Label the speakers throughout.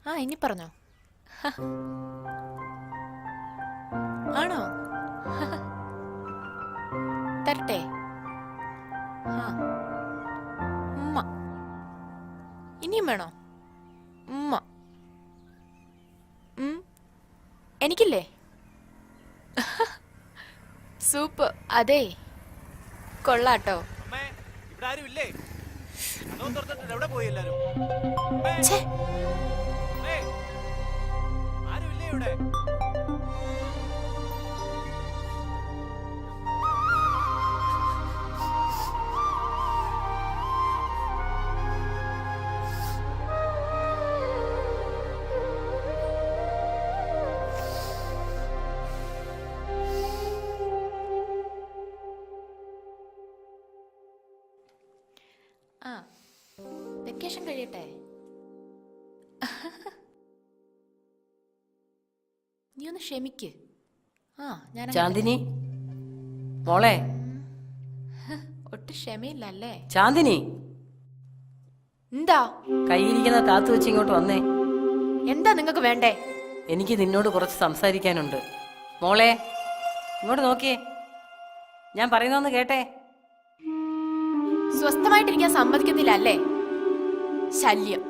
Speaker 1: ആ ഇനി പറഞ്ഞോ. ആണോ? തരട്ടെ? ഉമ്മ ഇനിയും വേണോ? ഉമ്മ എനിക്കില്ലേ? സൂപ്പ്. അതെ കൊള്ളാട്ടോ. ആ വെക്കേഷൻ കഴിയട്ടെ. നീ ഒന്ന് ക്ഷമിക്ക്.
Speaker 2: ചാന്ദിനി മോളെ.
Speaker 1: ഒട്ടും ക്ഷമയില്ല അല്ലേ?
Speaker 2: ചാന്ദിനി
Speaker 1: എന്താ
Speaker 2: കയ്യിരിക്കുന്ന താത്തു വെച്ച് ഇങ്ങോട്ട് വന്നേ.
Speaker 1: എന്താ നിങ്ങൾക്ക് വേണ്ടേ?
Speaker 2: എനിക്ക് നിന്നോട് കുറച്ച് സംസാരിക്കാനുണ്ട്. മോളെ ഇങ്ങോട്ട് നോക്കിയേ, ഞാൻ പറയുന്നൊന്ന് കേട്ടെ.
Speaker 1: സ്വസ്ഥമായിട്ടിരിക്കാൻ സമ്മതിക്കത്തില്ല അല്ലേ? ശല്യം.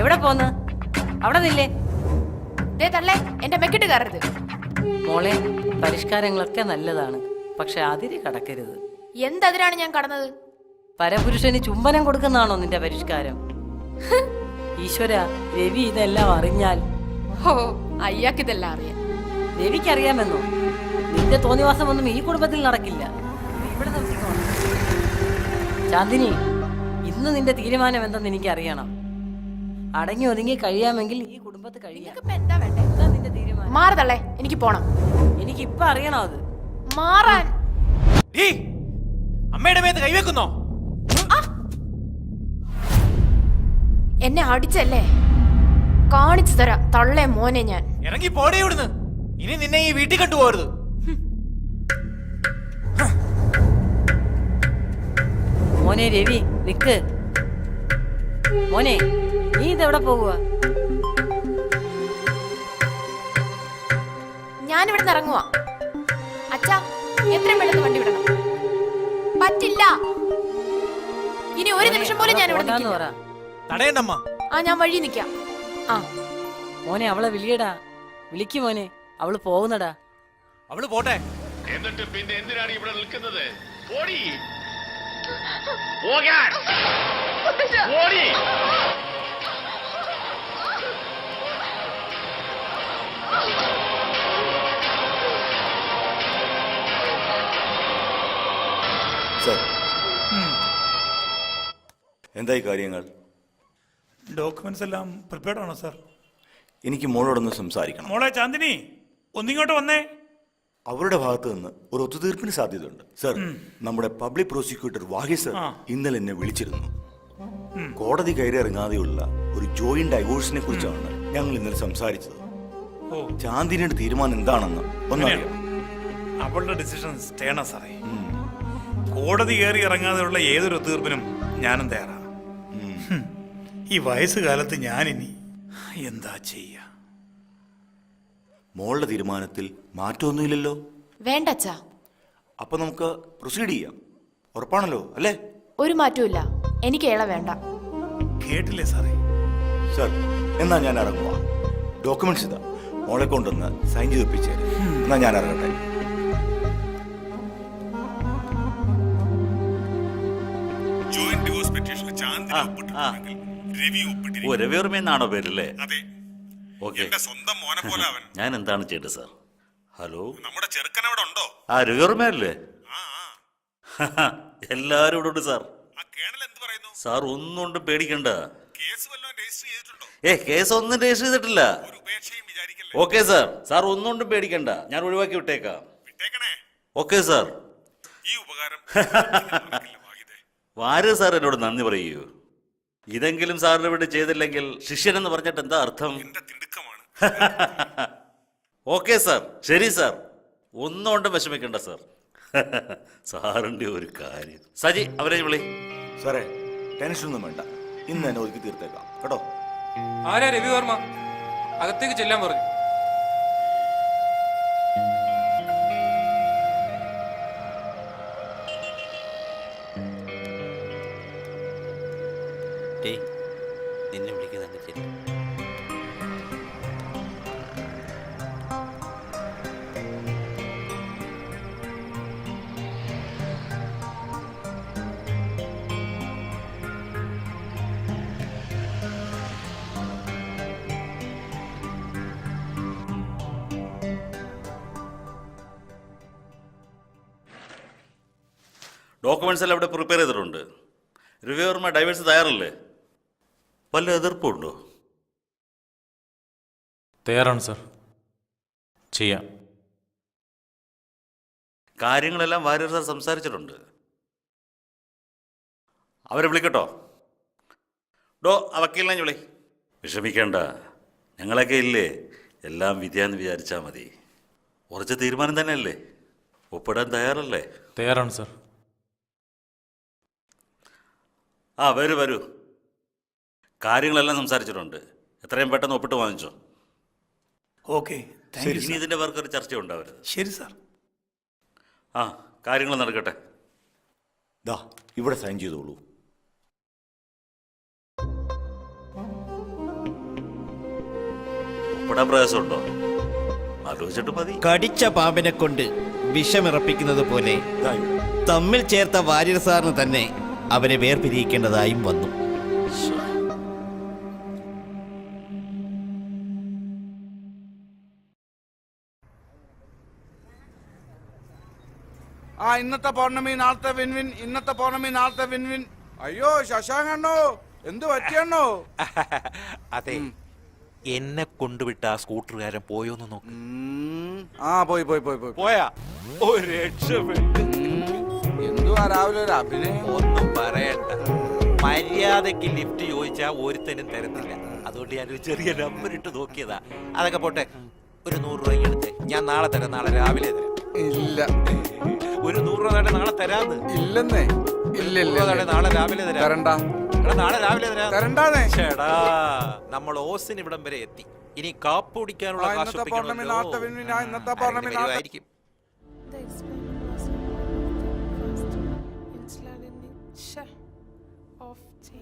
Speaker 2: എവിടെ പോന്ന്? അവിടെ നില്ലേ.
Speaker 1: ദേ തള്ളേ, എന്റെ മെക്കിട്ട് കയറരുത്.
Speaker 2: മോളെ പരിഷ്കാരങ്ങളൊക്കെ നല്ലതാണ്, പക്ഷെ അതിര് കടക്കരുത്.
Speaker 1: എന്തതിരാണ് ഞാൻ കടന്നത്?
Speaker 2: പരപുരുഷന് ചുംബനം കൊടുക്കുന്നതാണോ നിന്റെ പരിഷ്കാരം? ഈശ്വര, രവി ഇതെല്ലാം അറിഞ്ഞാൽ.
Speaker 1: ഹോ, അയ്യാക്കിതെല്ലാം അറിയാം.
Speaker 2: രവിക്കറിയാമെന്നോ? നിന്റെ തോന്നിവാസമൊന്നും ഈ കുടുംബത്തിൽ നടക്കില്ല. ഇവിടെ നിർത്തിക്കോണം. ചാന്ദിനി, ഇന്ന് നിന്റെ തീരുമാനം എന്തെന്ന് എനിക്ക് അറിയണം. അടങ്ങി ഒതുങ്ങി കഴിയാമെങ്കിൽ ഈ കുടുംബത്ത് കഴിയാം.
Speaker 1: എന്താ വേണ്ടേ?
Speaker 2: എന്താ നിന്റെ തീരുമാനം?
Speaker 1: മാറതള്ളേ, എനിക്ക് പോണം.
Speaker 2: എനിക്കിപ്പൊ അറിയണം അത്.
Speaker 1: മാറാൻ.
Speaker 3: അമ്മയുടെ മേത്ത് കൈവെക്കുന്നോ?
Speaker 1: എന്നെ അടിച്ചല്ലേ? കാണിച്ചു തരാം തള്ളേ മോനെ ഞാൻ.
Speaker 3: ഇറങ്ങി പോടേ ഇവിടുന്ന്. ഇനി നിന്നെ ഈ വീട്ടിൽ കണ്ടുപോകരുത്.
Speaker 2: മോനെ രവി, നിക്ക്. മോനെ, നീ ഇതെവിടെ പോകുക?
Speaker 1: ഞാനിവിടുന്ന് ഇറങ്ങുവാ. അച്ഛാ, എത്രയും പെട്ടെന്ന് വണ്ടി വിടണം. പറ്റില്ല. ഇനി ഒരു നിമിഷം പോലും ഞാൻ ഇവിടെ നിൽക്കില്ല.
Speaker 3: തടയണ്ടമ്മ.
Speaker 1: ആ, ഞാൻ വഴി നിൽക്കാം. ആ
Speaker 2: മോനെ, അവളെ വിളിയടാ. വിളിക്ക് മോനെ, അവള് പോകുന്നടാ.
Speaker 3: അവള് പോട്ടെ.
Speaker 4: എന്നിട്ട് പിന്നെ എന്തിനാണ് ഇവിടെ നിൽക്കുന്നത്?
Speaker 5: സർ, എന്തായി കാര്യങ്ങൾ?
Speaker 6: ഡോക്യുമെന്റ്സ് എല്ലാം പ്രിപ്പയർഡ് ആണോ സാർ?
Speaker 5: എനിക്ക് മോളോടൊന്ന് സംസാരിക്കണം.
Speaker 6: മോളെ ചാന്ദിനി, ഒന്നിങ്ങോട്ട് വന്നേ.
Speaker 5: അവരുടെ ഭാഗത്ത് നിന്ന് ഒരു ഒത്തുതീർപ്പിന് സാധ്യതയുണ്ട് സർ. നമ്മുടെ പബ്ലിക് പ്രോസിക്യൂട്ടർ വാഹി സർ ഇന്നലെ എന്നെ വിളിച്ചിരുന്നു. കോടതി കയറിയിറങ്ങാതെയുള്ള ഒരു ജോയിന്റ് ഡൈവോഴ്സിനെ കുറിച്ചാണ് ഞങ്ങൾ ഇന്നലെ സംസാരിച്ചത്. ചാന്ദിനിയുടെ തീരുമാനം എന്താണെന്ന് ഒന്നറിയാം.
Speaker 6: അവളുടെ ഡിസിഷൻ സ്റ്റേണ സാറേ. കോടതി കയറി ഇറങ്ങാതെയുള്ള ഏതൊരു ഒത്തുതീർപ്പിനും ഞാനും തയ്യാറാണ്. ഈ വയസ്സുകാലത്ത് ഞാനിനി എന്താ ചെയ്യ?
Speaker 5: മോളുടെ തീരുമാനത്തിൽ മാറ്റമൊന്നുമില്ലല്ലോ?
Speaker 1: വേണ്ട അച്ഛാ.
Speaker 5: അപ്പൊ നമുക്ക് പ്രൊസീഡ് ചെയ്യാം. ഉറപ്പാണല്ലോ അല്ലേ?
Speaker 1: ഒരു മാറ്റവും എനിക്ക് ഏള വേണ്ട.
Speaker 6: കേട്ടില്ലേ സാറേ?
Speaker 5: സർ, എന്നാ ഞാൻ ഇറങ്ങുക. ഡോക്യുമെന്റ്സ് ഇതാ, മോളെ കൊണ്ടൊന്ന് സൈൻ ചെയ്തിപ്പിച്ചേ. എന്നാ ഞാൻ ഇറങ്ങട്ടെ.
Speaker 7: രവിവർമ്മയെന്നാണോ പേരല്ലേ?
Speaker 6: സ്വന്തം മോനെ പോലെ അവൻ.
Speaker 7: ഞാൻ എന്താണ് ചെയ്തത് സാർ? ഹലോ,
Speaker 6: നമ്മുടെ ചെറുക്കൻ അവിടെ ഉണ്ടോ?
Speaker 7: ആ രവിവർമ്മയല്ലേ? എല്ലാരും ഇവിടെ ഉണ്ട് സാർ. സാർ ഒന്നുകൊണ്ടും പേടിക്കണ്ട. കേസ് ഒന്നും രജിസ്റ്റർ ചെയ്തിട്ടില്ല. ഓക്കെ സാർ, സാർ ഒന്നുകൊണ്ടും പേടിക്കണ്ട, ഞാൻ ഒഴിവാക്കി വിട്ടേക്കാം. Okay sir. വാര് സാർ എന്നോട് നന്ദി പറയൂ. ഇതെങ്കിലും സാറിന് വേണ്ടി ചെയ്തില്ലെങ്കിൽ ശിഷ്യൻ എന്ന് പറഞ്ഞിട്ട് എന്താ അർത്ഥം? ഓക്കെ സാർ, ശരി സാർ, ഒന്നുകൊണ്ടും വിഷമിക്കണ്ട സാർ. സാറിന്റെ ഒരു കാര്യം. സജി, അവരെ വിളി.
Speaker 5: സാറേ ടെൻഷനൊന്നും വേണ്ട, ഇന്ന് തന്നെ ഒതുക്കി തീർത്തേക്കാം കേട്ടോ.
Speaker 8: ആരാ രവിവർമ്മ? അകത്തേക്ക് ചെല്ലാൻ പറഞ്ഞു.
Speaker 7: നിന്നെ വിളിക്കുന്നത് ശരി. ഡോക്യുമെന്റ്സ് എല്ലാം ഇവിടെ പ്രിപ്പയർ ചെയ്തിട്ടുണ്ട്. രവിവർമ്മ ഡൈവേഴ്സ് തയ്യാറല്ലേ? വല്ല എതിർപ്പുണ്ടോ?
Speaker 3: തയ്യാറാണ് സർ, ചെയ്യാം.
Speaker 7: കാര്യങ്ങളെല്ലാം വാര്യർ സാർ സംസാരിച്ചിട്ടുണ്ട്. അവരെ വിളിക്കട്ടോ? ആ വക്കീലിനെ വിളി. വിഷമിക്കേണ്ട, ഞങ്ങളൊക്കെ ഇല്ലേ, എല്ലാം വിധിയാന്ന് വിചാരിച്ചാൽ മതി. ഉറച്ച തീരുമാനം തന്നെയല്ലേ? ഒപ്പിടാൻ തയ്യാറല്ലേ?
Speaker 3: തയ്യാറാണ് സർ.
Speaker 7: വരൂ. കാര്യങ്ങളെല്ലാം സംസാരിച്ചിട്ടുണ്ട്. എത്രയും പെട്ടെന്ന് ഒപ്പിട്ട് വാങ്ങിച്ചോ.
Speaker 6: Okay, thank you.
Speaker 7: ഇനി ഇതിന്റെ പേർക്ക് ഒരു ചർച്ച ഉണ്ടാവരുത്.
Speaker 6: ശരി സാർ.
Speaker 7: കാര്യങ്ങൾ നടക്കട്ടെ.
Speaker 5: ദാ ഇവിടെ സൈൻ ചെയ്തോളൂ.
Speaker 7: ഒപ്പിടാൻ പ്രയാസമുണ്ടോ? ആലോചിച്ചിട്ട് മതി.
Speaker 9: കടിച്ച പാമ്പിനെ കൊണ്ട് വിഷമിറപ്പിക്കുന്നത് പോലെ
Speaker 5: ദാ ഇവിടെ.
Speaker 9: തമ്മിൽ ചേർത്ത വാര്യർ സാറിന് തന്നെ അവരെ വേർപിരിയിക്കേണ്ടതായും വന്നു.
Speaker 10: ഇന്നത്തെ പൗർണമി നാളത്തെ വിൻവിൻ, ഇന്നത്തെ പൗർണമി നാളത്തെ വിൻവിൻ. അയ്യോ ശശാങ്കണ്ണോ, എന്ത് പറ്റിയണ്ണോ?
Speaker 3: അതെ, എന്നെ കൊണ്ടുവിട്ട ആ സ്കൂട്ടറുകാരൻ പോയോന്ന് നോക്ക്.
Speaker 10: പോയി പോയി പോയി പോയി
Speaker 3: പോയാ? ഒരു രക്ഷപ്പെട്ടു.
Speaker 10: എന്തുവാ രാവിലെ ഒരു അഭിനയം?
Speaker 3: ഒന്നും പറയണ്ട, മര്യാദക്ക് ലിഫ്റ്റ് ചോദിച്ചാ ഒരുത്തനും തരത്തില്ല. അതുകൊണ്ട് ഞാൻ ഒരു ചെറിയ നമ്പർ ഇട്ട് നോക്കിയതാ. അതൊക്കെ പോട്ടെ, ഒരു 100 രൂപ എടുത്ത് ഞാൻ നാളെ തരാം. നാളെ രാവിലെ തരാം.
Speaker 10: ഇല്ല,
Speaker 3: ഒരു 100 രൂപ നാളെ തരാന്ന്.
Speaker 10: ഇല്ലെന്നേ. ഇല്ല ഇല്ല,
Speaker 3: നാളെ രാവിലെ തരാം.
Speaker 10: തരണ്ട.
Speaker 3: നാളെ രാവിലെ തരാം.
Speaker 10: തരണ്ടാന്നേ.
Speaker 3: ചേടാ, നമ്മൾ ഓസിന് ഇവിടം വരെ എത്തി. ഇനി കാപ്പ് കുടിക്കാനുള്ള കാശ്
Speaker 10: ഇന്നത്തെ പൗർണമി നാളത്തെ വിൻവിൻ. ഇന്നത്തെ പൗർണമി നാളത്തെ
Speaker 3: ആയിരിക്കും.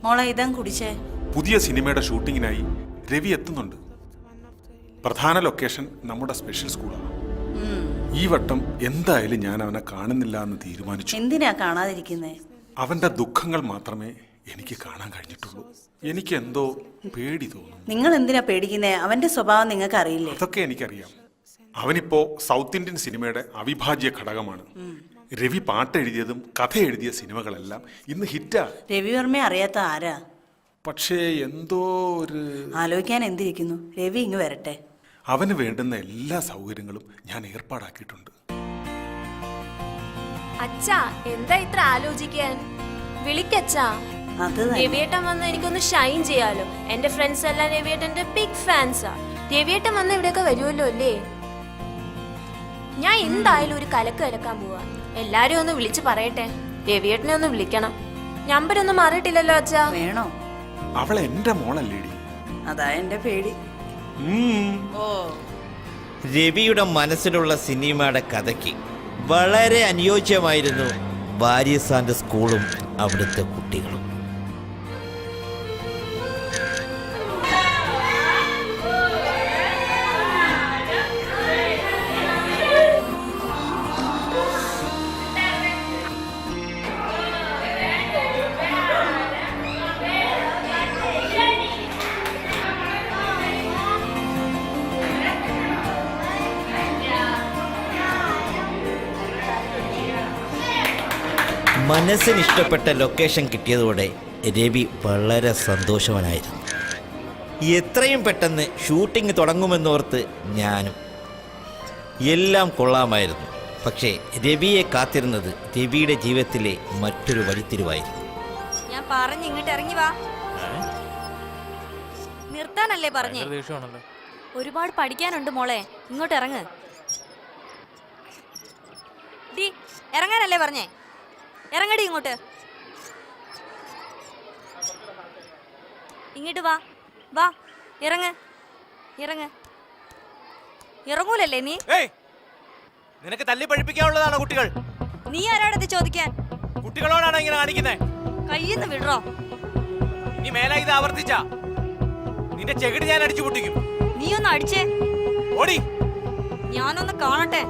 Speaker 2: മോളെ ഇതം കുടിച്ചേ.
Speaker 11: പുതിയ സിനിമയുടെ ഷൂട്ടിങ്ങിനായി രവി എത്തുന്നുണ്ട്. പ്രധാന ലൊക്കേഷൻ നമ്മുടെ സ്പെഷ്യൽ സ്കൂളാണ്. ഈ വട്ടം എന്തായാലും ഞാൻ അവനെ കാണുന്നില്ല എന്ന് തീരുമാനിച്ചു.
Speaker 2: എന്തിനാ കാണാതിരിക്കുന്നേ?
Speaker 11: അവന്റെ ദുഃഖങ്ങൾ മാത്രമേ എനിക്ക് കാണാൻ കഴിഞ്ഞിട്ടുള്ളൂ. എനിക്ക് എന്തോ പേടി തോന്നുന്നു.
Speaker 2: നിങ്ങൾ എന്തിനാ പേടിക്കുന്നേ? അവന്റെ സ്വഭാവം നിങ്ങൾക്ക് അറിയില്ലേ?
Speaker 11: അതൊക്കെ എനിക്കറിയാം. അവനിപ്പോ സൗത്ത് ഇന്ത്യൻ സിനിമയുടെ അവിഭാജ്യ ഘടകമാണ്. രവി പാട്ട് എഴുതിയതും കഥ എഴുതിയ സിനിമകളെല്ലാം ഇന്ന് ഹിറ്റാ.
Speaker 2: രവിവർമ്മയെ അറിയാത്ത ആരാ?
Speaker 11: പക്ഷേ എന്തോ ഒരു
Speaker 2: ആലോചിക്കാൻ എന്തിരിക്കുന്നു? രവി ഇങ്ങ് വരട്ടെ.
Speaker 11: അവന് വേണ്ടുന്ന എല്ലാ സൗകര്യങ്ങളും ഞാൻ ഏർപ്പാടാക്കിയിട്ടുണ്ട്.
Speaker 1: അച്ഛാ, എന്താ ഇത്ര ആലോചിക്കാൻ? വിളിക്കച്ചാ.
Speaker 2: അത്
Speaker 1: രവിയേട്ടൻ വന്ന് എനിക്കൊന്ന് ഷൈൻ ചെയ്യാലോ. എന്റെ ഫ്രണ്ട്സ് എല്ലാം രവിയേട്ടന്റെ ബിഗ് ഫാൻസാ. രവിയേട്ടൻ വന്ന് ഇവിടെയൊക്കെ വരുമല്ലോ അല്ലേ? ഞാൻ എന്തായാലും ഒരു കലക്ക് കലക്കാൻ പോവാ. എല്ലാരും ഒന്ന് വിളിച്ചു പറയട്ടെ. രവിയേട്ടനെ ഒന്ന് വിളിക്കണം. നമ്പരൊന്നും മാറിയിട്ടില്ലല്ലോ അച്ഛാ.
Speaker 2: വേണോ?
Speaker 11: അവൾ എന്റെ മോളല്ലേടി.
Speaker 2: അതാ എന്റെ പേടി.
Speaker 9: രവിയുടെ മനസ്സിലുള്ള സിനിമയുടെ കഥയ്ക്ക് വളരെ അനുയോജ്യമായിരുന്നു വാര്യർ സാറിന്റെ സ്കൂളും അവിടുത്തെ കുട്ടികളും. മനസ്സിനിഷ്ടപ്പെട്ട ലൊക്കേഷൻ കിട്ടിയതോടെ രവി വളരെ സന്തോഷവാനായിരുന്നു. എത്രയും പെട്ടെന്ന് ഷൂട്ടിംഗ് തുടങ്ങുമെന്നോർത്ത് ഞാനും. എല്ലാം കൊള്ളാമായിരുന്നു. പക്ഷേ രവിയെ കാത്തിരുന്നത് രവിയുടെ ജീവിതത്തിലെ മറ്റൊരു വഴിത്തിരിവായിരുന്നു.
Speaker 1: ഞാൻ പറഞ്ഞു ഇങ്ങോട്ട് ഇറങ്ങി വാ. നിർത്താനല്ലേ പറഞ്ഞേ? ഒരുപാട് പഠിക്കാനുണ്ട് മോളെ, ഇങ്ങോട്ട് ഇറങ്ങ്. ഇറങ്ങാനല്ലേ പറഞ്ഞേ? ഇറങ്ങടി ഇങ്ങോട്ട്. ഇങ്ങോട്ട് വാ വാ ഇറങ്ങ് ഇറങ്ങ് ഇറങ്ങൂലല്ലേ നീ?
Speaker 3: നിനക്ക് തല്ലി പഠിപ്പിക്കാനുള്ളതാണോ കുട്ടികൾ?
Speaker 1: നീ ആരാടത് ചോദിക്കാൻ?
Speaker 3: കുട്ടികളോടാണോ ഇങ്ങനെ കാണിക്കുന്നത്?
Speaker 1: കയ്യിന്ന് വിടറോ.
Speaker 3: ഇനി മേലെ ഇത് ആവർത്തിച്ച നിന്റെ ചെകിട് ഞാൻ അടിച്ചു പൊട്ടിക്കും.
Speaker 1: നീ ഒന്ന് അടിച്ചേ.
Speaker 3: ഓടി.
Speaker 1: ഞാനൊന്ന് കാണട്ടെ.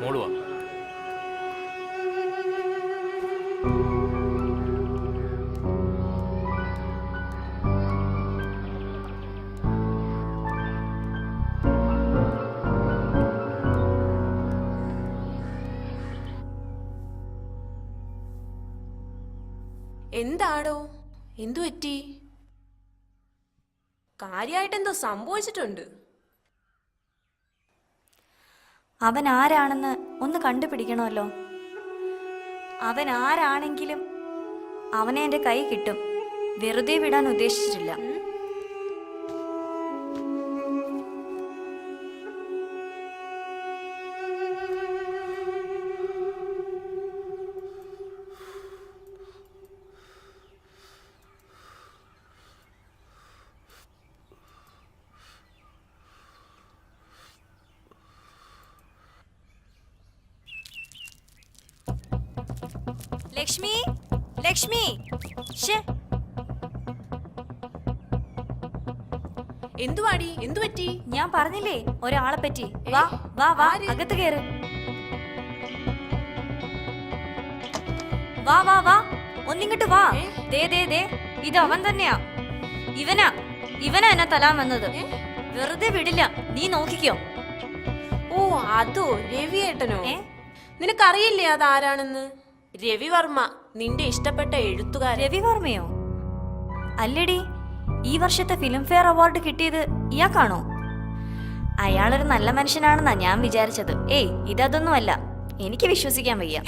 Speaker 3: മോളുവാ.
Speaker 1: എന്താടോ, എന്തു പറ്റി? കാര്യമായിട്ട് എന്തോ സംഭവിച്ചിട്ടുണ്ട്.
Speaker 12: അവൻ ആരാണെന്ന് ഒന്ന് കണ്ടുപിടിക്കണമല്ലോ. അവൻ ആരാണെങ്കിലും അവനെ എൻ്റെ കൈ കിട്ടും. വെറുതെ വിടാൻ ഉദ്ദേശിച്ചിട്ടില്ല.
Speaker 1: ലക്ഷ്മി, ലക്ഷ്മി, എന്തുവാടി, എന്തു പറ്റി?
Speaker 12: ഞാൻ പറഞ്ഞില്ലേ ഒരാളെ പറ്റി. വാ വാ വാ, അകത്ത് കയറ്. വാ വാ വാ, ഒന്നിങ്ങോട്ട് വാ. ദേ ദേ ദേ, ഇത് അവൻ തന്നെയാ. ഇവനാ എന്നെ തലാൻ വന്നത്. വെറുതെ വിടില്ല, നീ നോക്കിക്കോ.
Speaker 1: ഓ അതോ, രവിയേട്ടനോ? നിനക്കറിയില്ലേ അതാരാണെന്ന്? രവിവർമ്മ, നിന്റെ ഇഷ്ടപ്പെട്ട എഴുത്തുകാരൻ.
Speaker 12: രവിവർമ്മയോ? അല്ലടി, ഈ വർഷത്തെ ഫിലിംഫെയർ അവാർഡ് കിട്ടിയത് ഇയാൾക്കാണോ? അയാളൊരു നല്ല മനുഷ്യനാണെന്നാ ഞാൻ വിചാരിച്ചത്. ഇതൊന്നുമല്ല, എനിക്ക് വിശ്വസിക്കാൻ വയ്യ.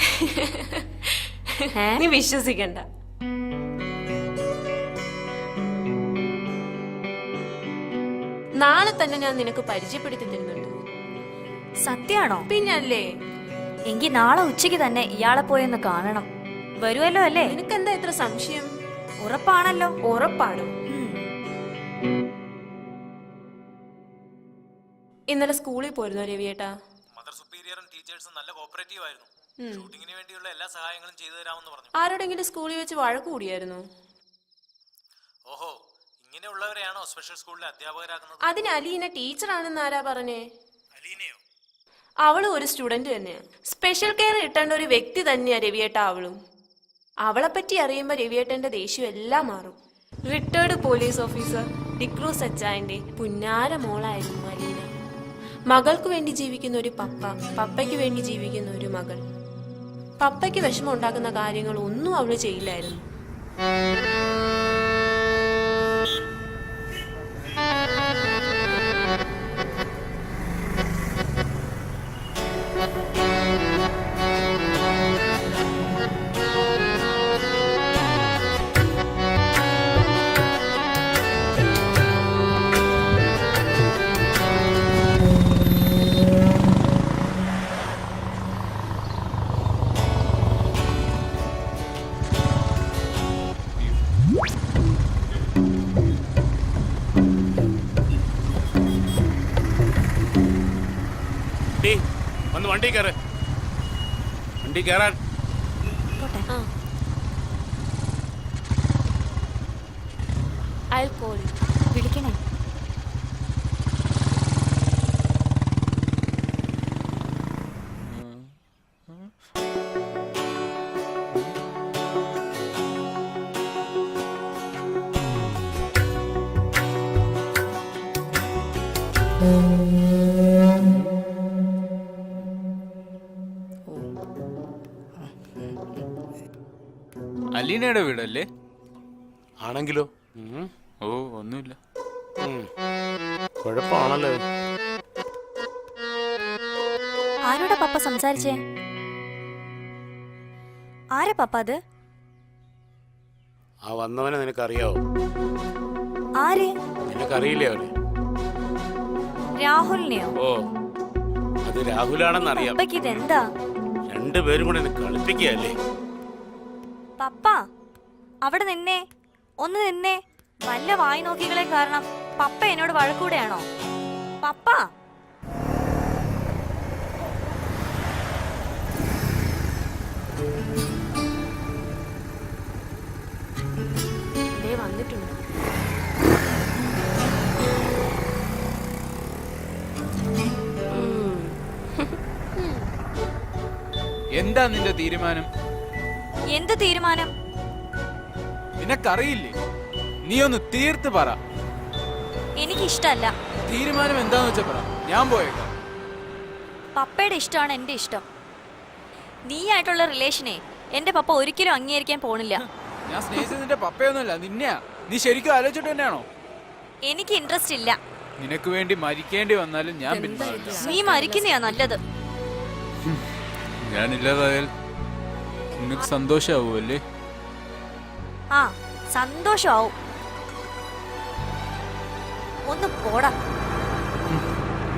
Speaker 1: നീ വിശ്വസിക്കണ്ട. നാളെ തന്നെ ഞാൻ നിനക്ക് പരിചയപ്പെടുത്തി തരുന്നുണ്ട്.
Speaker 12: സത്യാണോ?
Speaker 1: പിന്നല്ലേ.
Speaker 12: എങ്കിൽ നാളെ ഉച്ചയ്ക്ക് തന്നെ ഇയാളെ പോയൊന്ന് കാണണം. വരുമല്ലോ അല്ലേ?
Speaker 1: നിനക്കെന്താ ഇത്ര സംശയം?
Speaker 12: ഉറപ്പാണല്ലോ?
Speaker 1: ഉറപ്പാണ്. ഇന്നലെ സ്കൂളിൽ പോയിരുന്നോ രവിയേട്ടാ?
Speaker 3: മദർ സുപ്പീരിയറും ടീച്ചേഴ്സും നല്ല കോപ്പറേറ്റീവ് ആയിരുന്നു. ഷൂട്ടിങ്ങിന് വേണ്ടിയുള്ള എല്ലാ സഹായങ്ങളും ചെയ്തു തരാമെന്ന് പറഞ്ഞു.
Speaker 1: ആരോടെങ്കിലും സ്കൂളിൽ വെച്ച് വഴക്ക് കൂടിയായിരുന്നു?
Speaker 3: ഓഹോ, ഇങ്ങനെയുള്ളവരെയാണോ സ്പെഷ്യൽ സ്കൂളിലെ അധ്യാപകരാക്കുന്നത്?
Speaker 1: അതിന് അലീന ടീച്ചറാണെന്ന് ആരാ പറഞ്ഞേ?
Speaker 3: അലീനയോ?
Speaker 1: അവളും ഒരു സ്റ്റുഡന്റ് തന്നെയാ. സ്പെഷ്യൽ കെയർ കിട്ടേണ്ട ഒരു വ്യക്തി തന്നെയാ രവിയേട്ട അവളും. അവളെ പറ്റി അറിയുമ്പോ രവിയേട്ടന്റെ ദേഷ്യം എല്ലാം മാറും. റിട്ടയർഡ് പോലീസ് ഓഫീസർ ഡിക്രൂസ് അച്ചായന്റെ പുന്നാര മോളായിരുന്നു അലീന. മകൾക്ക് വേണ്ടി ജീവിക്കുന്ന ഒരു പപ്പ, പപ്പയ്ക്ക് വേണ്ടി ജീവിക്കുന്ന ഒരു മകൾ. പപ്പയ്ക്ക് വിഷമം ഉണ്ടാക്കുന്ന കാര്യങ്ങൾ ഒന്നും അവള് ചെയ്യില്ലായിരുന്നു.
Speaker 4: വന്ന് വണ്ടി കയറ്. വണ്ടി കയറാൻ.
Speaker 1: I'll call you.
Speaker 12: വിളിക്കണേ.
Speaker 8: അലീനയുടെ വീടല്ലേ?
Speaker 4: ആണെങ്കിലോ?
Speaker 8: ഓ ഒന്നുമില്ല.
Speaker 4: കുഴപ്പമാണല്ലോ.
Speaker 12: ആരോടാ പപ്പ സംസാരിച്ചേ? ആരാ പപ്പ അത്?
Speaker 4: ആ വന്നവനെ നിനക്കറിയാവോ?
Speaker 12: ആര്?
Speaker 4: നിനക്കറിയില്ലേ അവനെ?
Speaker 12: രാഹുലിനെയോ?
Speaker 4: ഓ, അത് രാഹുലാണെന്നറിയാം.
Speaker 12: പപ്പയ്ക്ക് ഇതെന്താ?
Speaker 4: രണ്ടുപേരും കൂടെ എന്നെ കളിപ്പിക്കുകയല്ലേ?
Speaker 12: പപ്പ അവിടെ നിന്നേ, ഒന്ന് നിന്നേ. വല്ല വായി നോക്കികളെ കാരണം പപ്പ എന്നോട് വഴക്കൂടെയാണോ? പപ്പ
Speaker 1: ദേ വന്നിട്ടുണ്ട്.
Speaker 10: എന്താ നിന്റെ തീരുമാനം?
Speaker 12: എന്ത് തീരുമാനം?
Speaker 10: നിനക്കറിയില്ലേ? നീ ഒന്ന് തീർത്ത് പറ.
Speaker 12: എനിക്കിഷ്ടല്ല.
Speaker 10: തീരുമാനം എന്താന്ന് വെച്ചാ പറ, ഞാൻ പോയേക്കാം.
Speaker 12: പപ്പയുടെ ഇഷ്ടമാണ് എന്റെ ഇഷ്ടം. നീയായിട്ടുള്ള റിലേഷനെ എന്റെ പപ്പ ഒരിക്കലും അംഗീകരിക്കാൻ പോണില്ല.
Speaker 10: ഞാൻ സ്നേഹിച്ചത് നിന്റെ പപ്പയൊന്നുമല്ല, നിന്നെയാ. നീ ശരിക്കും ആലോചിച്ചിട്ട് തന്നെയാണോ?
Speaker 12: എനിക്ക് ഇൻട്രസ്റ്റ് ഇല്ല.
Speaker 10: നിനക്ക് വേണ്ടി മരിക്കേണ്ടി വന്നാലും ഞാൻ പിന്മാറില്ല.
Speaker 12: നീ മരിക്കുന്നയാ നല്ലത്.
Speaker 10: ഞാൻ ഇല്ലാതായാൽ നിനക്ക് സന്തോഷാവൂല്ലേ?
Speaker 12: ആ, സന്തോഷാവും. ഒന്ന് പോടാ.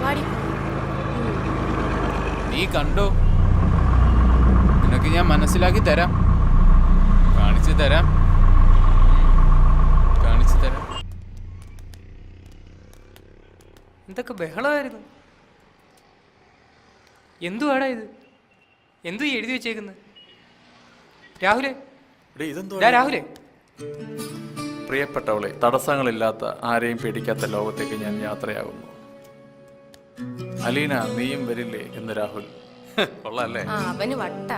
Speaker 1: വാടി.
Speaker 10: നീ കണ്ടോ? നിനക്ക് ഞാൻ മനസ്സിലാക്കി തരാം, കാണിച്ചു തരാം, കാണിച്ചു തരാം.
Speaker 8: എന്തൊക്കെ ബഹളമായിരുന്നു. എന്തുവാടാ ഇത്? എന്തു എഴുതി വെച്ചേക്കുന്നത്? രാഹുലേ, രാഹുലേ.
Speaker 11: പ്രിയപ്പെട്ടവളെ, തടസ്സങ്ങളില്ലാത്ത ആരെയും പേടിക്കാത്ത ലോകത്തേക്ക് ഞാൻ യാത്രയാകുന്നു. അലീന, നീയും വരില്ലേ എന്ന് രാഹുൽ. കൊള്ളാല്ലേ?
Speaker 1: അവന് വട്ട.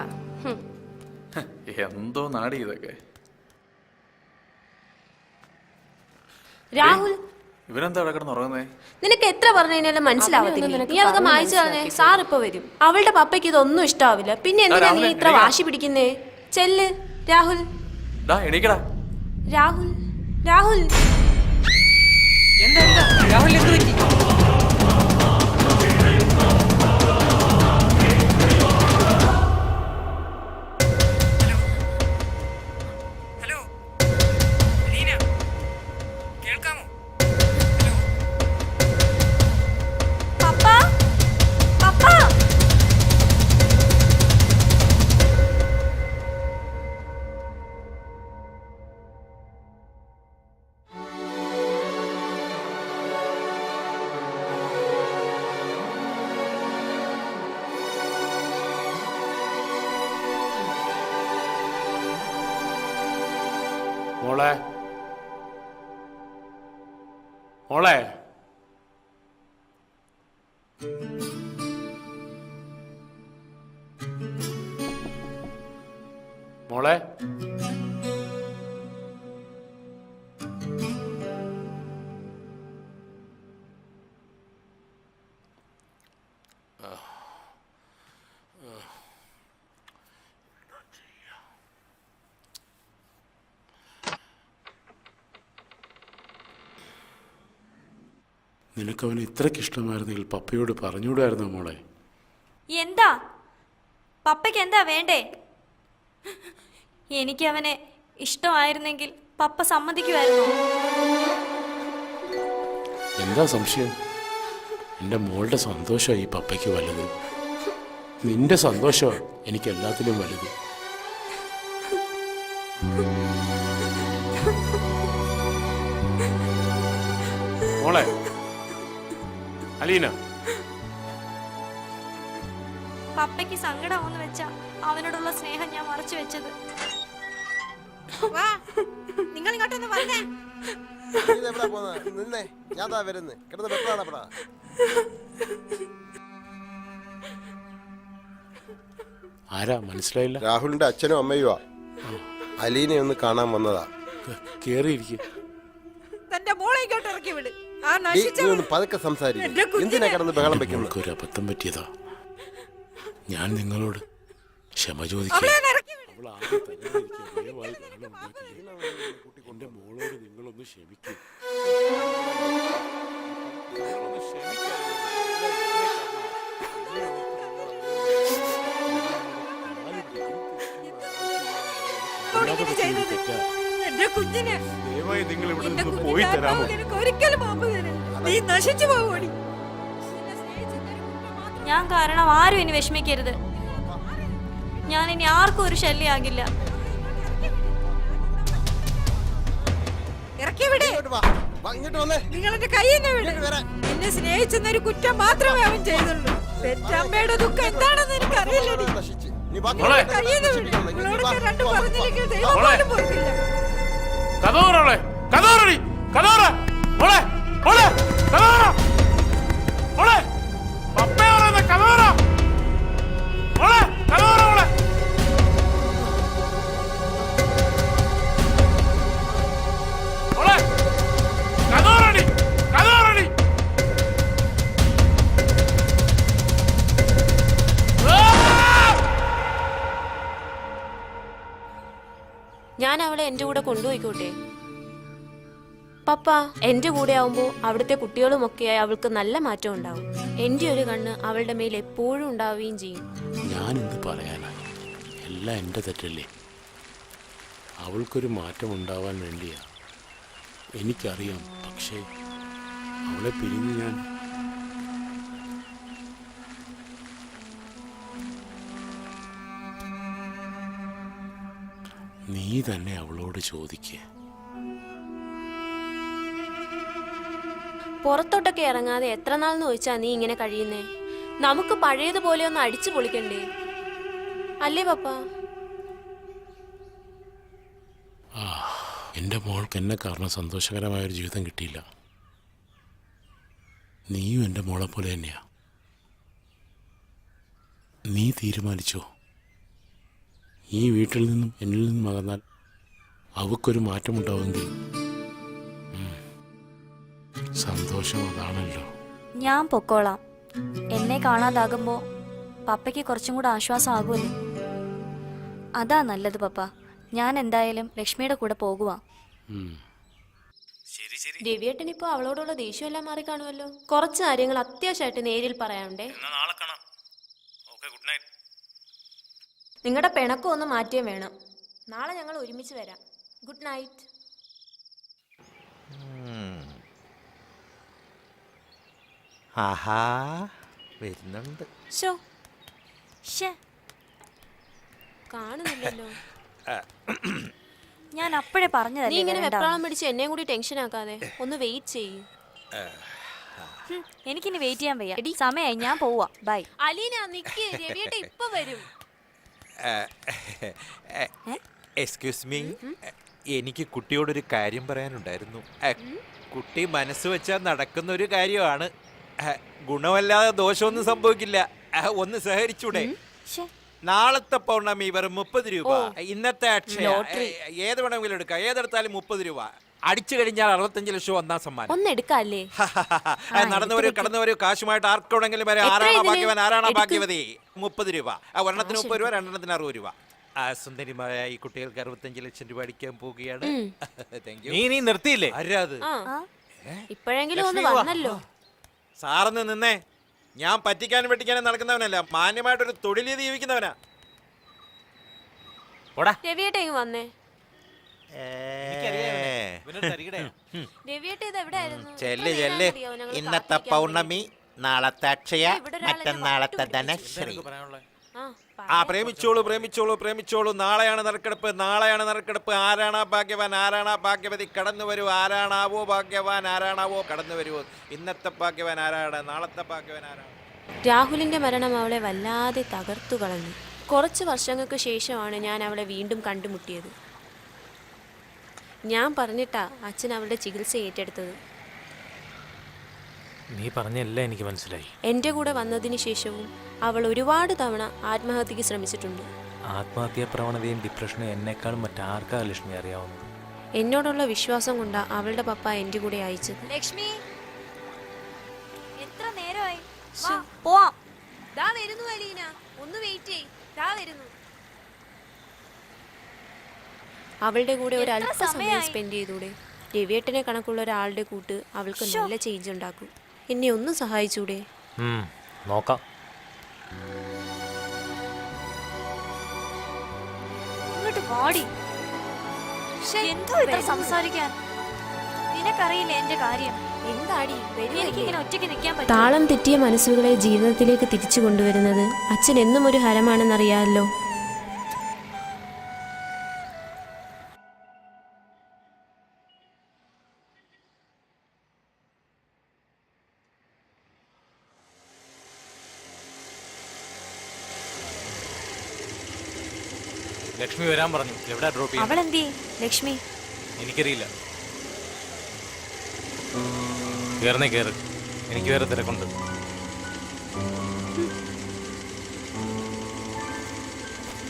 Speaker 11: എന്തോ നാടി ഇതൊക്കെ.
Speaker 1: രാഹുൽ,
Speaker 11: ഇവരെന്താ ഇവിടെ കിടന്നുറങ്ങുന്നേ?
Speaker 1: നിനക്ക് എത്ര പറഞ്ഞു കഴിഞ്ഞാലും മനസ്സിലാവത്തില്ല. നീ അതൊക്കെ മായിച്ചു കളഞ്ഞേ. സാർ ഇപ്പൊ വരും. അവളുടെ പപ്പയ്ക്ക് ഇതൊന്നും ഇഷ്ടാവില്ല. പിന്നെ എന്തിനാ നീ ഇത്ര വാശി പിടിക്കുന്നേ? ചെല്ല് രാഹുൽ.
Speaker 11: എണീക്കടാ
Speaker 1: രാഹുൽ, രാഹുൽ.
Speaker 8: എന്താ എന്താ രാഹുൽ, എന്ത് പറ്റി? ഹലോ അലീന, കേൾക്കാമോ?
Speaker 12: പപ്പ, പപ്പ.
Speaker 4: മോളെ, മോളെ, മോളെ. നിനക്കവന് ഇത്രയ്ക്ക് ഇഷ്ടമായിരുന്നെങ്കിൽ പപ്പയോട് പറഞ്ഞുകൂടായിരുന്നോ മോളെ?
Speaker 12: എന്താ പപ്പയ്ക്ക് എന്താ വേണ്ടേ? എനിക്ക് അവനെ ഇഷ്ടമായിരുന്നെങ്കിൽ പപ്പ സമ്മതിക്കുമായിരുന്നു.
Speaker 4: എന്താ സംശയം? എൻ്റെ മോളുടെ സന്തോഷമാണ് ഈ പപ്പയ്ക്ക് വലുത്. നിന്റെ സന്തോഷമാണ് എനിക്ക് എല്ലാത്തിലും വലുത്. മോളെ അലീന,
Speaker 12: പപ്പയ്ക്ക് സങ്കടമാവെന്ന് വെച്ചാ അവനോടുള്ള സ്നേഹം ഞാൻ മറച്ചു വെച്ചത്.
Speaker 1: നിങ്ങൾ ഇങ്ങോട്ടൊന്ന് വന്നേ.
Speaker 4: ആരാ മനസ്സിലായില്ല?
Speaker 10: രാഹുലിന്റെ അച്ഛനും അമ്മയുവാ. അലീനെ ഒന്ന് കാണാൻ വന്നതാ.
Speaker 4: കേറിയിരിക്കും.
Speaker 1: തന്റെ മോളെ ഇങ്ങോട്ട് ഇറക്കി വിട്.
Speaker 10: പതുക്കെ സംസാരിക്കും. എന്തിനാ കിടന്ന് ബഹളം വെക്കുന്നത്?
Speaker 4: ഒരു അബദ്ധം പറ്റിയതാ. ഞാൻ നിങ്ങളോട് ക്ഷമ ചോദിക്കാം. എന്റെ മോളോട് നിങ്ങളൊന്ന് ക്ഷമിക്കും. ദയവായി നിങ്ങൾ ഇവിടെ നിന്ന് പോയി തരാമോ?
Speaker 12: ഞാൻ കാരണം ആരും ഇനി വിഷമിക്കരുത്. ഞാൻ ഇനി ആർക്കും ഒരു ശല്യമാകില്ല. നിങ്ങളെന്റെ കയ്യിൽ നിന്ന് വിട്. എന്നെ സ്നേഹിച്ചെന്നൊരു കുറ്റം മാത്രമേ അവൻ ചെയ്തുള്ളൂ. പെറ്റമ്മയുടെ ദുഃഖം എന്താണെന്ന് എനിക്ക് അറിയില്ലടി. കയ്യിൽ നിന്ന് വിട്. നിങ്ങളോടൊക്കെ രണ്ടും പറഞ്ഞില്ലെങ്കിൽ ദൈവം പോലും പൊറുക്കില്ല.
Speaker 4: കഥോറോളെ കഥോറടി കഥോറ മോളെ മോളെ കഥോറ മോളെ പപ്പേ പറയുന്ന കഥോറ മോളെ കഥോറ മോളെ മോളെ കഥോറടി കഥോറടി
Speaker 1: ഞാൻ അവളെ എന്റെ കൂടെ കൊണ്ടുപോയിക്കോട്ടെ? പപ്പ എന്റെ കൂടെ ആവുമ്പോ അവിടുത്തെ കുട്ടികളുമൊക്കെയായി അവൾക്ക് നല്ല മാറ്റം ഉണ്ടാവും. എന്റെ ഒരു കണ്ണ് അവളുടെ മേൽ എപ്പോഴും ഉണ്ടാവുകയും ചെയ്യും.
Speaker 4: ഞാൻ എന്ത് പറയാനാ, എല്ലാം എൻ്റെ തെറ്റല്ലേ. അവൾക്കൊരു മാറ്റം ഉണ്ടാവാൻ വേണ്ടിയാ, എനിക്കറിയാം. പക്ഷേ അവളെ പിരിഞ്ഞ് ഞാൻ നീ തന്നെ അവളോട് ചോദിക്കേ.
Speaker 1: പുറത്തോട്ടൊക്കെ ഇറങ്ങാതെ എത്ര നാളെന്ന് ചോദിച്ചാ നീ ഇങ്ങനെ കഴിയുന്നേ? നമുക്ക് പഴയതുപോലെ ഒന്ന് അടിച്ചു പൊളിക്കണ്ടേ, അല്ലേ പപ്പ?
Speaker 4: എൻ്റെ മോൾക്ക് എന്നെ കാരണം സന്തോഷകരമായൊരു ജീവിതം കിട്ടിയില്ല. നീയും എൻ്റെ മോളെ പോലെ തന്നെയാ. നീ തീരുമാനിച്ചോ, ഈ വീട്ടിൽ നിന്നും എന്നിൽ നിന്നും അകന്നാൽ അവക്കൊരു മാറ്റമുണ്ടാവുമെങ്കിൽ സന്തോഷം അതാണല്ലോ.
Speaker 12: ഞാൻ പൊക്കോളാം. എന്നെ കാണാതാകുമ്പോ പപ്പയ്ക്ക് കുറച്ചും കൂടെ ആശ്വാസമാകുമല്ലോ. അതാ നല്ലത് പപ്പ. ഞാൻ എന്തായാലും ലക്ഷ്മിയുടെ കൂടെ പോകുവാ.
Speaker 1: രവിയേട്ടൻ ഇപ്പൊ അവളോടുള്ള ദേഷ്യം എല്ലാം മാറി കാണുമല്ലോ. കുറച്ച് കാര്യങ്ങൾ അത്യാവശ്യമായിട്ട് നേരിൽ പറയാനുണ്ടേ. നിങ്ങളുടെ പിണക്കം ഒന്ന് മാറ്റിയേ വേണം. നാളെ ഞങ്ങൾ ഒരുമിച്ച് വരാം. Good night.
Speaker 3: ആഹാ വരുന്നുണ്ട്.
Speaker 1: കാണുന്നില്ലല്ലോ.
Speaker 12: ഞാൻ അപ്പോഴേ
Speaker 1: നീ
Speaker 12: പറഞ്ഞതല്ലേ
Speaker 1: ഇങ്ങനെ
Speaker 12: വേണ്ടാന്ന്.
Speaker 1: വെപ്രാളം പിടിച്ച് എന്നെയും കൂടി ടെൻഷൻ ആക്കാതെ ഒന്ന് വെയിറ്റ് ചെയ്യ്.
Speaker 12: എനിക്കിനി വെയിറ്റ് ചെയ്യാൻ വയ്യ. സമയമായി, ഞാൻ പോവാ. ബൈ.
Speaker 1: അലീന നിക്ക്, രവിയേട്ട ഇപ്പൊ വരും.
Speaker 3: എക്സ്ക്യൂസ് മീ, എനിക്ക് കുട്ടിയോടൊരു കാര്യം പറയാനുണ്ടായിരുന്നു. കുട്ടി മനസ്സ് വെച്ചാൽ നടക്കുന്ന ഒരു കാര്യമാണ്. ഗുണമല്ലാതെ ദോഷമൊന്നും സംഭവിക്കില്ല. ഒന്ന് സഹകരിച്ചൂടെ? നാളത്തെ പൗർണമി വെറും 30 രൂപ. ഇന്നത്തെ അക്ഷയ ഏത് വേണമെങ്കിലും എടുക്കാം. ഏതെടുത്താലും 30 രൂപ. അടിച്ചു കഴിഞ്ഞാൽ 65 ലക്ഷം ഒന്നാം സമ്മാനം.
Speaker 1: ഒന്ന് എടുക്കാല്ലേ?
Speaker 3: നടന്നവര് കടന്നവര് കാശുമായിട്ട് ആർക്കെവിടെങ്കിലും വരെ ആരാണോ ഭാഗ്യവാൻ ആരാണോ ഭാഗ്യവതി. 30 രൂപ. ഒരെണ്ണത്തിന് 30 രൂപ, രണ്ടെണ്ണത്തിന് 60 രൂപ. സുന്ദരിമായ ഈ കുട്ടികൾക്ക് 65 ലക്ഷം രൂപ അടിക്കാൻ പോവുകയാണ്.
Speaker 7: നീ നിർത്തിയില്ലേ?
Speaker 3: ആരാത്?
Speaker 1: ഇപ്പോഴെങ്കിലും ഒന്ന് വന്നല്ലോ.
Speaker 3: സാറൊന്ന് നിന്നേ. ഞാൻ പറ്റിക്കാനും വെട്ടിക്കാനും നടക്കുന്നവനല്ല, മാന്യമായിട്ടൊരു തൊഴിൽ ചെയ്ത് ജീവിക്കുന്നവനാ.
Speaker 1: രവിയേട്ട ഇങ്ങ് വന്നേ. രവിയേട്ട ഇത് എവിടെയായിരുന്നു?
Speaker 3: ചെല്ല് ഇന്നത്തെ പൗർണമി, നാളത്തെ അക്ഷയ, മറ്റന്നാളത്തെ ധനശ്രീ. പ്രേമിച്ചോളൂ പ്രേമിച്ചോളൂ പ്രേമിച്ചോളൂ. നാളെയാണ് നറുക്കെടുപ്പ്, നാളെയാണ് നറുക്കെടുപ്പ്. ആരാണാ ഭാഗ്യവാൻ, ആരാണാ ഭാഗ്യവതി? കടന്നു വരൂ. ആരാണാവോ ഭാഗ്യവാൻ, ആരാണാവോ കടന്നു വരൂ. ഇന്നത്തെ ഭാഗ്യവാൻ ആരാണ്, നാളത്തെ ഭാഗ്യവാൻ ആരാണ്?
Speaker 1: രാഹുലിന്റെ മരണം അവളെ വല്ലാതെ തകർത്തു കളഞ്ഞു. കുറച്ച് വർഷങ്ങൾക്ക് ശേഷമാണ് ഞാൻ അവളെ വീണ്ടും കണ്ടുമുട്ടിയത്. ഞാൻ പറഞ്ഞിട്ടാ അച്ഛൻ അവളുടെ ചികിത്സ ഏറ്റെടുത്തത്.
Speaker 8: നീ പറഞ്ഞല്ല എനിക്ക് മനസ്സിലായി.
Speaker 1: എൻ്റെ കൂടെ വന്നതിന് ശേഷവും അവൾ ഒരുപാട് തവണ ആത്മഹത്യക്ക് ശ്രമിച്ചിട്ടുണ്ട്.
Speaker 8: ആത്മഹത്യാ പ്രവണതയും ഡിപ്രഷനും എന്നെക്കാളും മറ്റാർക്കാ ലക്ഷ്മി അറിയാവുന്നത്.
Speaker 1: എന്നോടുള്ള വിശ്വാസം കൊണ്ടാ അവളുടെ പപ്പ എൻ്റെ കൂടെ അയച്ചത്.
Speaker 12: ലക്ഷ്മി, എത്ര നേരമായി? പോവാം.
Speaker 1: ദാ വരുന്നു അലീന, ഒന്ന് വെയിറ്റ് ചെയ്യ്. ദാ വരുന്നു. അവളുടെ കൂടെ ഒരു അല്പസമയം സ്പെൻഡ് ചെയ്തൂടെ? രവിയേട്ടനെ കണക്കുള്ള ഒരാളുടെ കൂട്ട് അവൾക്ക് നല്ല ചേഞ്ച് ഉണ്ടാക്കും. എന്നെ ഒന്ന് സഹായിച്ചൂടെ?
Speaker 8: നോക്കാം.
Speaker 12: ഇങ്ങോട്ട് വാടി. എന്തോ ഇത്ര സംസാരിക്കാൻ? നിനക്കറിയില്ല എന്റെ കാര്യം.
Speaker 1: എന്താടി?
Speaker 12: എനിക്കിങ്ങനെ ഒറ്റയ്ക്ക് നിൽക്കാൻ പറ്റും.
Speaker 1: താളം തെറ്റിയ മനസ്സുകളെ ജീവിതത്തിലേക്ക് തിരിച്ചു കൊണ്ടുവരുന്നത് അച്ഛൻ എന്നും ഒരു ഹരമാണെന്നറിയാമല്ലോ.
Speaker 8: ലക്ഷ്മി വരാൻ പറഞ്ഞു. എവിടെ ഡ്രോപ്പ് ചെയ്യാൻ?
Speaker 1: അവളെന്തേ ലക്ഷ്മി?
Speaker 8: എനിക്കറിയില്ല. കേറുന്നേ കേറ്, എനിക്ക് വേറെ തിരക്കുണ്ട്.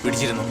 Speaker 8: പിടിച്ചിരുന്നു.